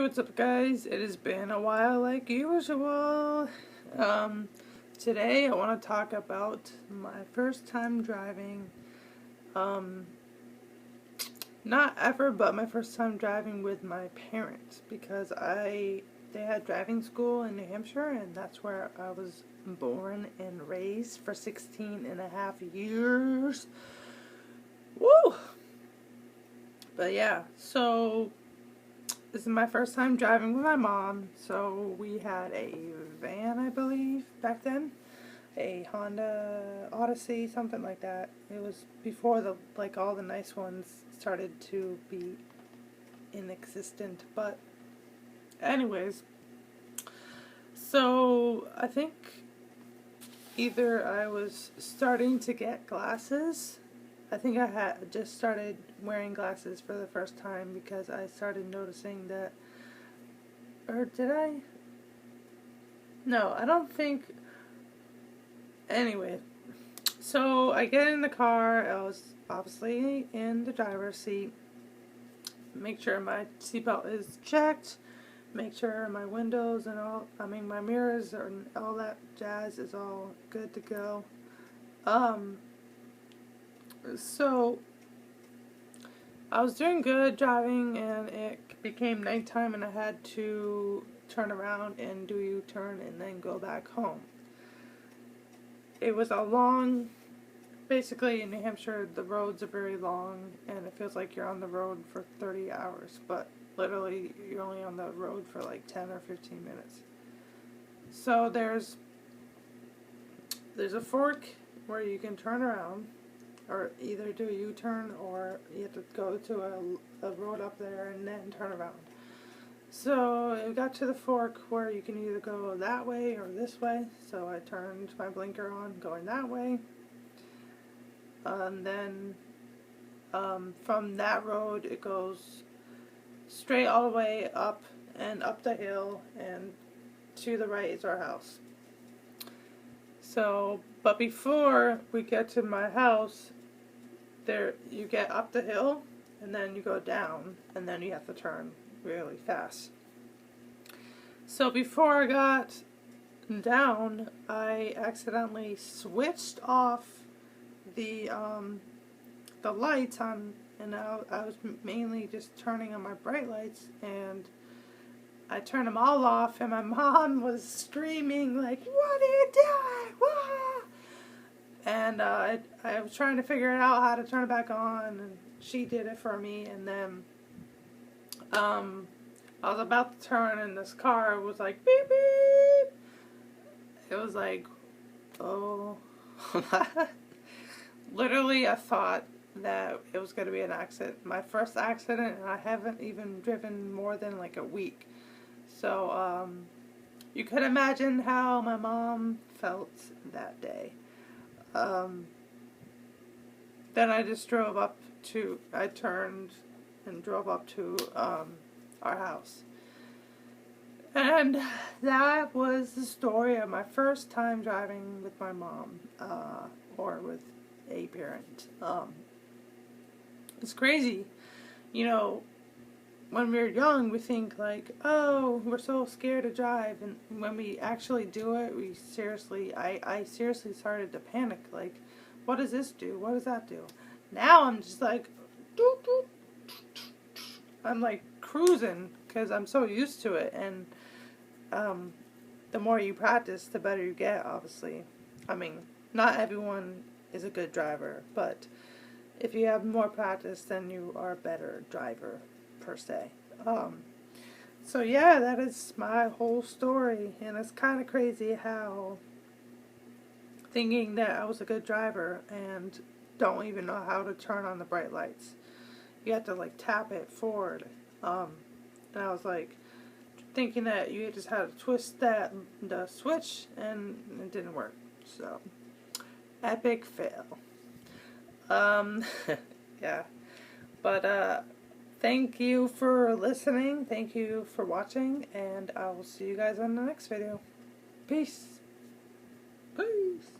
what's up guys? It has been a while like usual. Today I want to talk about my first time driving. Not ever, but my first time driving with my parents because they had driving school in New Hampshire, and that's where I was born and raised for 16 and a half years. Woo! But yeah, so this is my first time driving with my mom. So we had a van, I believe, back then. A Honda Odyssey, something like that. It was before all the nice ones started to be in existence. But anyways, so I think either I was starting to get glasses. I think I had just started wearing glasses for the first time because I started noticing that, or did I? No, I don't think. Anyway, so I get in the car. I was obviously in the driver's seat. Make sure my seatbelt is checked. Make sure my windows and my mirrors and all that jazz is all good to go. So I was doing good driving, and it became nighttime, and I had to turn around and do a U-turn and then go back home. It was a long, basically in New Hampshire, the roads are very long, and it feels like you're on the road for 30 hours, but literally you're only on the road for like 10 or 15 minutes. So there's a fork where you can turn around, or either do a U-turn, or you have to go to a road up there and then turn around. So it got to the fork where you can either go that way or this way. So I turned my blinker on going that way. And then from that road it goes straight all the way up and up the hill, and to the right is our house. So, but before we get to my house, you get up the hill, and then you go down, and then you have to turn really fast. So before I got down, I accidentally switched off the lights on, and I was mainly just turning on my bright lights, and I turned them all off, and my mom was screaming like, "What are you doing? Wah!" And I was trying to figure out how to turn it back on, and she did it for me. And then I was about to turn, and this car was like, beep, beep. It was like, oh. Literally, I thought that it was going to be an accident. My first accident, and I haven't even driven more than like a week. So, you could imagine how my mom felt that day. Then I just I turned and drove up to our house. And that was the story of my first time driving with my mom, or with a parent. It's crazy. You know, when we're young, we think like, oh, we're so scared to drive, and when we actually do it, I seriously started to panic, like, what does this do? What does that do? Now I'm just like, doot, doot. I'm like cruising because I'm so used to it, and the more you practice, the better you get, obviously. I mean, not everyone is a good driver, but if you have more practice, then you are a better driver, per se. So yeah, that is my whole story, and it's kind of crazy how thinking that I was a good driver and don't even know how to turn on the bright lights. You have to like tap it forward, and I was like thinking that you just had to twist the switch, and it didn't work. So epic fail. Yeah, but thank you for listening, thank you for watching, and I will see you guys on the next video. Peace. Peace.